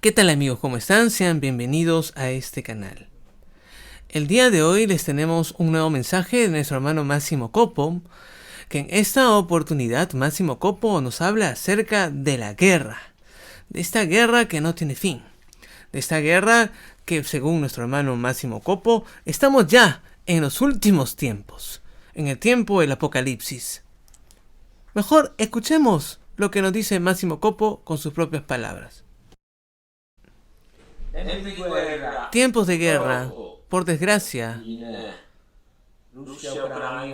¿Qué tal amigos? ¿Cómo están? Sean bienvenidos a este canal. El día de hoy les tenemos un nuevo mensaje de nuestro hermano Massimo Coppo, que en esta oportunidad Massimo Coppo nos habla acerca de la guerra, de esta guerra que no tiene fin, de esta guerra que según nuestro hermano Massimo Coppo estamos ya en los últimos tiempos, en el tiempo del apocalipsis. Mejor escuchemos lo que nos dice Massimo Coppo con sus propias palabras. Tiempos de guerra, por desgracia.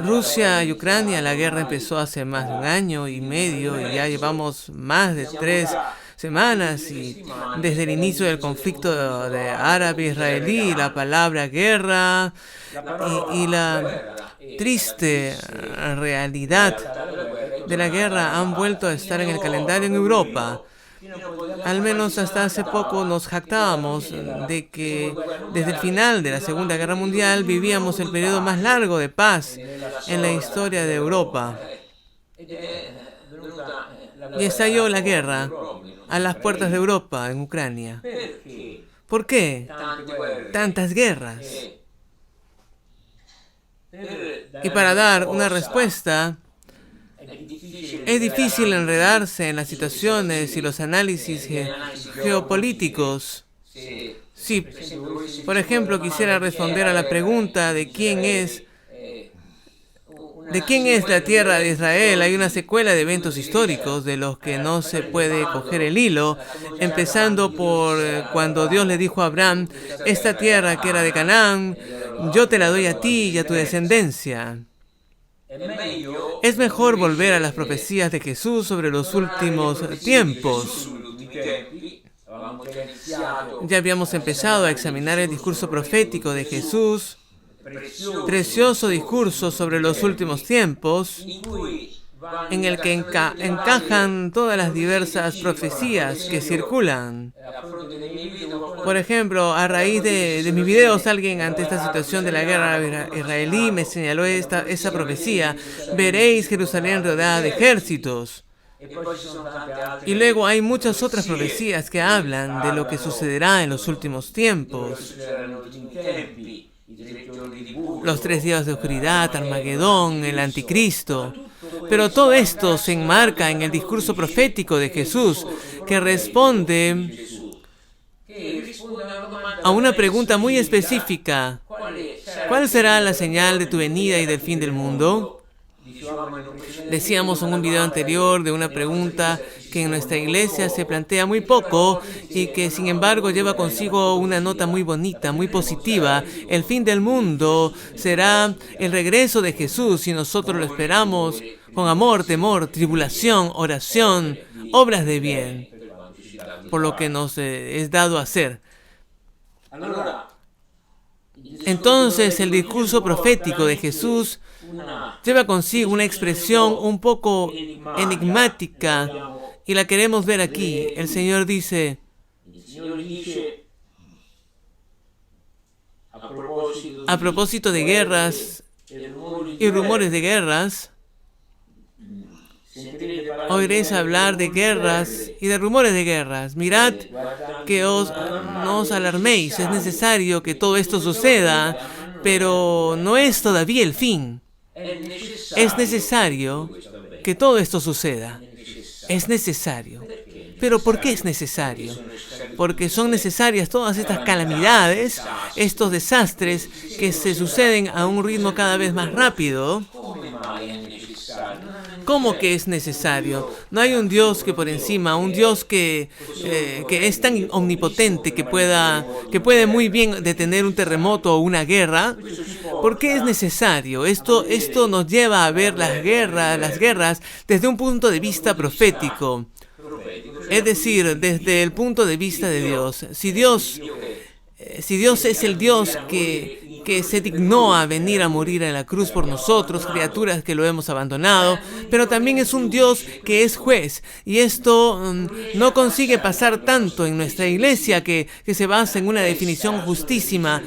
Rusia y Ucrania, la guerra empezó hace más de un año y medio y ya llevamos más de 3 semanas y desde el inicio del conflicto de árabe-israelí, la palabra guerra y la triste realidad de la guerra han vuelto a estar en el calendario en Europa. Al menos hasta hace poco nos jactábamos de que desde el final de la Segunda Guerra Mundial vivíamos el periodo más largo de paz en la historia de Europa. Y estalló la guerra a las puertas de Europa, en Ucrania. ¿Por qué tantas guerras? Y para dar una respuesta, es difícil enredarse en las situaciones y los análisis geopolíticos. Si, por ejemplo, quisiera responder a la pregunta de quién es la tierra de Israel, hay una secuela de eventos históricos de los que no se puede coger el hilo, empezando por cuando Dios le dijo a Abraham, esta tierra que era de Canaán, yo te la doy a ti y a tu descendencia. Es mejor volver a las profecías de Jesús sobre los últimos tiempos. Ya habíamos empezado a examinar el discurso profético de Jesús, precioso discurso sobre los últimos tiempos, en el que encajan todas las diversas profecías que circulan. Por ejemplo, a raíz de mis videos, alguien ante esta situación de la guerra israelí me señaló esa profecía: veréis Jerusalén rodeada de ejércitos. Y luego hay muchas otras profecías que hablan de lo que sucederá en los últimos tiempos. Los 3 días de oscuridad, Armagedón, el anticristo. Pero todo esto se enmarca en el discurso profético de Jesús, que responde a una pregunta muy específica. ¿Cuál será la señal de tu venida y del fin del mundo? Decíamos en un video anterior de una pregunta que en nuestra iglesia se plantea muy poco y que sin embargo lleva consigo una nota muy bonita, muy positiva. El fin del mundo será el regreso de Jesús y nosotros lo esperamos con amor, temor, tribulación, oración, obras de bien, por lo que nos es dado hacer. Entonces el discurso profético de Jesús lleva consigo una expresión un poco enigmática y la queremos ver aquí. El Señor dice, a propósito de guerras y rumores de guerras, oiréis hablar de guerras y de rumores de guerras. Mirad que no os alarméis, es necesario que todo esto suceda, pero no es todavía el fin. Es necesario que todo esto suceda. Es necesario. ¿Pero por qué es necesario? Porque son necesarias todas estas calamidades, estos desastres que se suceden a un ritmo cada vez más rápido. ¿Cómo que es necesario? No hay un Dios que por encima, un Dios que es tan omnipotente que puede muy bien detener un terremoto o una guerra. ¿Por qué es necesario? Esto nos lleva a ver las guerras desde un punto de vista profético. Es decir, desde el punto de vista de Dios. Si Dios es el Dios que se dignó a venir a morir en la cruz por nosotros, criaturas que lo hemos abandonado, pero también es un Dios que es juez, y esto no consigue pasar tanto en nuestra iglesia, que se basa en una definición justísima.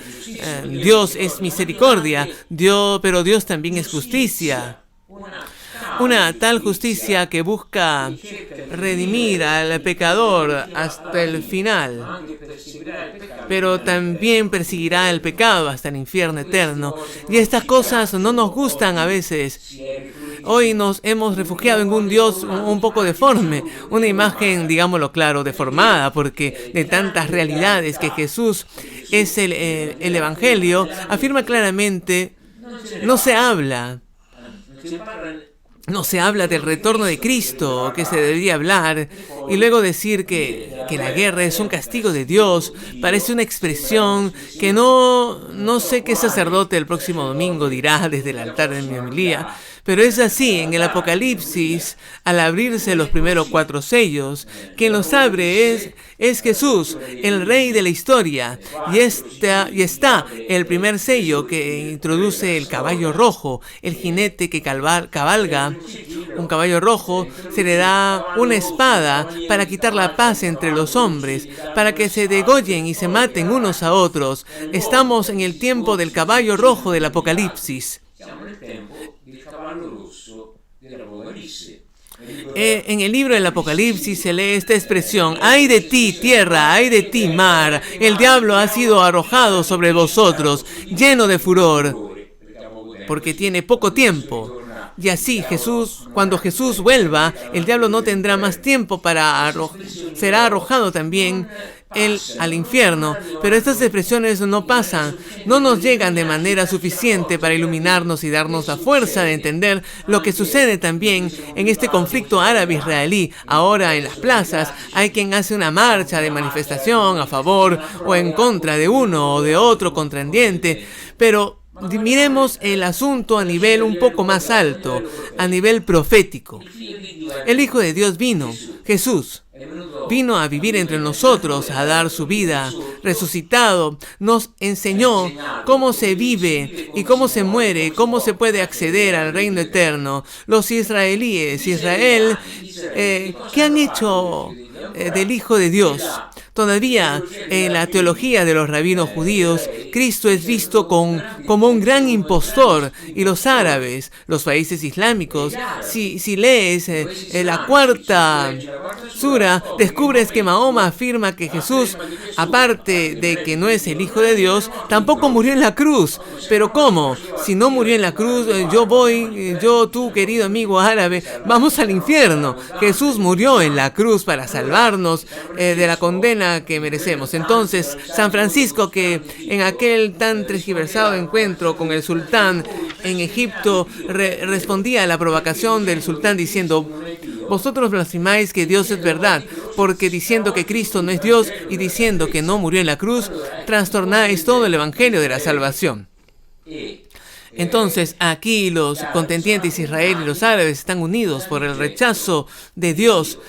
Dios es misericordia, pero Dios también es justicia. Una tal justicia que busca redimir al pecador hasta el final, pero también perseguirá el pecado hasta el infierno eterno. Y estas cosas no nos gustan a veces. Hoy nos hemos refugiado en un Dios un poco deforme, una imagen, digámoslo claro, deformada, porque de tantas realidades que Jesús es el Evangelio, afirma claramente, no se habla del retorno de Cristo, que se debería hablar, y luego decir que la guerra es un castigo de Dios. Parece una expresión que no sé qué sacerdote el próximo domingo dirá desde el altar de mi homilía, pero es así. En el Apocalipsis, al abrirse los primeros 4 sellos, quien los abre es Jesús, el Rey de la historia, y está el primer sello que introduce el caballo rojo, el jinete que cabalga un caballo rojo. Se le da una espada para quitar la paz entre los hombres, para que se degollen y se maten unos a otros. Estamos en el tiempo del caballo rojo del Apocalipsis. En el libro del Apocalipsis se lee esta expresión: ¡ay de ti, tierra! ¡Ay de ti, mar! El diablo ha sido arrojado sobre vosotros, lleno de furor, porque tiene poco tiempo. Y así cuando Jesús vuelva, el diablo no tendrá más tiempo será arrojado también él al infierno. Pero estas expresiones no nos llegan de manera suficiente para iluminarnos y darnos la fuerza de entender lo que sucede también en este conflicto árabe-israelí. Ahora en las plazas hay quien hace una marcha de manifestación a favor o en contra de uno o de otro contendiente, pero miremos el asunto a nivel un poco más alto, a nivel profético. El Hijo de Dios Jesús, vino a vivir entre nosotros, a dar su vida, resucitado, nos enseñó cómo se vive y cómo se muere, cómo se puede acceder al reino eterno. Los israelíes, Israel, ¿qué han hecho del Hijo de Dios? Todavía en la teología de los rabinos judíos, Cristo es visto como un gran impostor, y los árabes, los países islámicos, si lees la cuarta sura, descubres que Mahoma afirma que Jesús, aparte de que no es el Hijo de Dios, tampoco murió en la cruz. ¿Pero cómo? Si no murió en la cruz, tú, querido amigo árabe, vamos al infierno. Jesús murió en la cruz para salvarnos de la condena que merecemos. Entonces, San Francisco, que en aquel tan tergiversado encuentro con el sultán en Egipto, respondía a la provocación del sultán diciendo: vosotros blasfemáis que Dios es verdad, porque diciendo que Cristo no es Dios y diciendo que no murió en la cruz, trastornáis todo el evangelio de la salvación. Entonces, aquí los contendientes Israel y los árabes están unidos por el rechazo de Dios,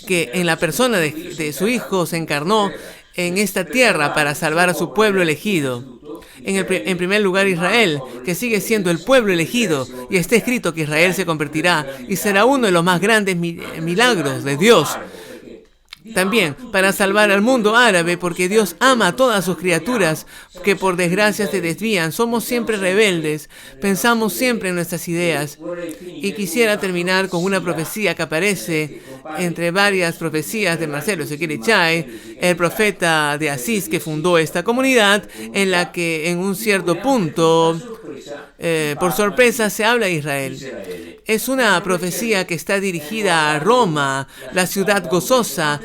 que en la persona de su Hijo se encarnó en esta tierra para salvar a su pueblo elegido. En primer lugar, Israel, que sigue siendo el pueblo elegido, y está escrito que Israel se convertirá y será uno de los más grandes milagros de Dios. También para salvar al mundo árabe, porque Dios ama a todas sus criaturas que por desgracia se desvían. Somos siempre rebeldes, pensamos siempre en nuestras ideas. Y quisiera terminar con una profecía que aparece entre varias profecías de Marcelo Ezequiel Echagüe, el profeta de Asís que fundó esta comunidad, en la que en un cierto punto, por sorpresa, se habla de Israel. Es una profecía que está dirigida a Roma, la ciudad gozosa,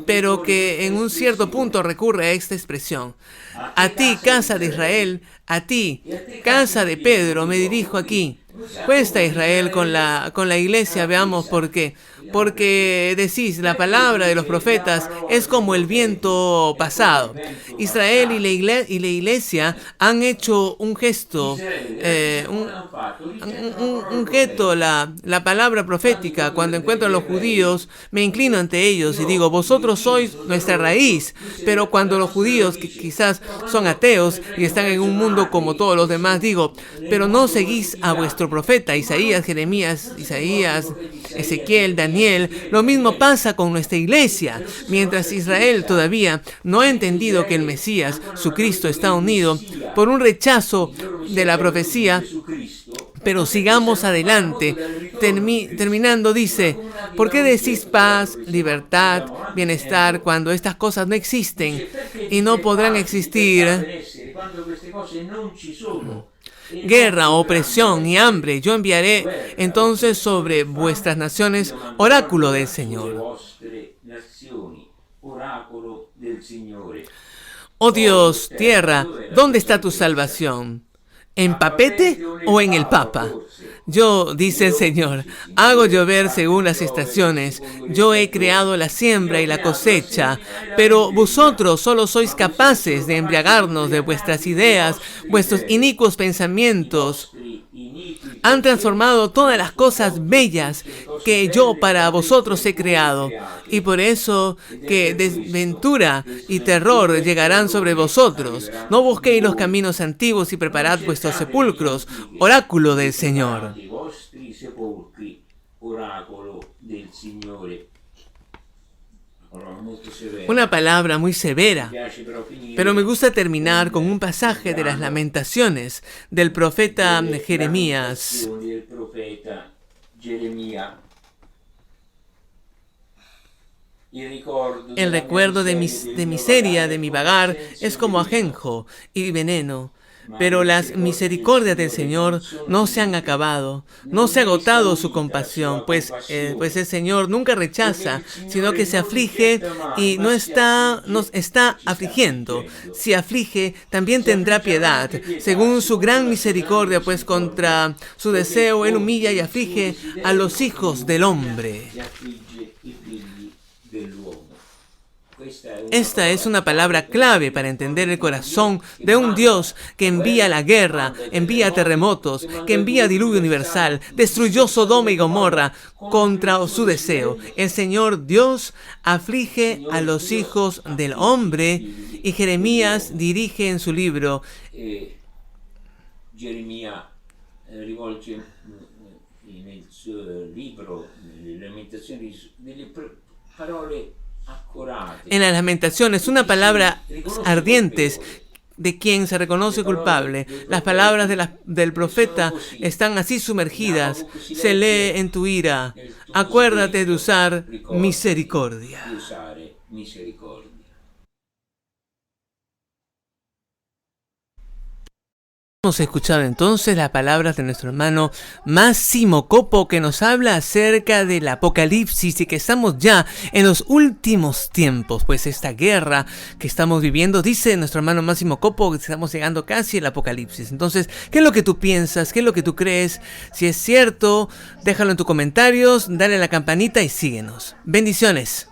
pero que en un cierto punto recurre a esta expresión: a ti, casa de Israel, a ti, casa de Pedro, me dirijo aquí. Cuesta Israel con la iglesia, veamos por qué. Porque decís, la palabra de los profetas es como el viento pasado. Israel y la iglesia han hecho un gesto, la palabra profética. Cuando encuentro a los judíos, me inclino ante ellos y digo: vosotros sois nuestra raíz. Pero cuando los judíos, que quizás son ateos y están en un mundo como todos los demás, digo: pero no seguís a vuestro profeta, Isaías, Jeremías, Ezequiel, Daniel. Lo mismo pasa con nuestra iglesia. Mientras Israel todavía no ha entendido que el Mesías, su Cristo, está unido por un rechazo de la profecía, pero sigamos adelante. terminando dice, ¿por qué decís paz, libertad, bienestar cuando estas cosas no existen y no podrán existir? Guerra, opresión y hambre, yo enviaré entonces sobre vuestras naciones oráculo del Señor. Oh Dios, tierra, ¿dónde está tu salvación? ¿En papete o en el Papa? Yo, dice el Señor, hago llover según las estaciones. Yo he creado la siembra y la cosecha, pero vosotros solo sois capaces de embriagarnos de vuestras ideas, vuestros inicuos pensamientos. Han transformado todas las cosas bellas que yo para vosotros he creado, y por eso que desventura y terror llegarán sobre vosotros. No busquéis los caminos antiguos y preparad vuestros sepulcros, oráculo del Señor. Una palabra muy severa, pero me gusta terminar con un pasaje de las Lamentaciones del profeta Jeremías. El recuerdo de miseria de mi vagar es como ajenjo y veneno. Pero las misericordias del Señor no se han acabado, no se ha agotado su compasión, pues el Señor nunca rechaza, sino que se aflige y nos está afligiendo. Si aflige, también tendrá piedad, según su gran misericordia, pues contra su deseo Él humilla y aflige a los hijos del hombre. Esta es una palabra clave para entender el corazón de un Dios que envía la guerra, envía terremotos, que envía diluvio universal, destruyó Sodoma y Gomorra contra su deseo. El Señor Dios aflige a los hijos del hombre, y Jeremías dirige en su libro. Geremia rivolge nel suo libro le lamentazioni delle parole. En las Lamentaciones, una palabra ardientes de quien se reconoce culpable. Las palabras del profeta están así sumergidas. Se lee en tu ira. Acuérdate de usar misericordia. Hemos escuchado entonces las palabras de nuestro hermano Massimo Coppo, que nos habla acerca del Apocalipsis y que estamos ya en los últimos tiempos, pues esta guerra que estamos viviendo, dice nuestro hermano Massimo Coppo, que estamos llegando casi al Apocalipsis. Entonces, ¿qué es lo que tú piensas? ¿Qué es lo que tú crees? Si es cierto, déjalo en tus comentarios, dale a la campanita y síguenos. Bendiciones.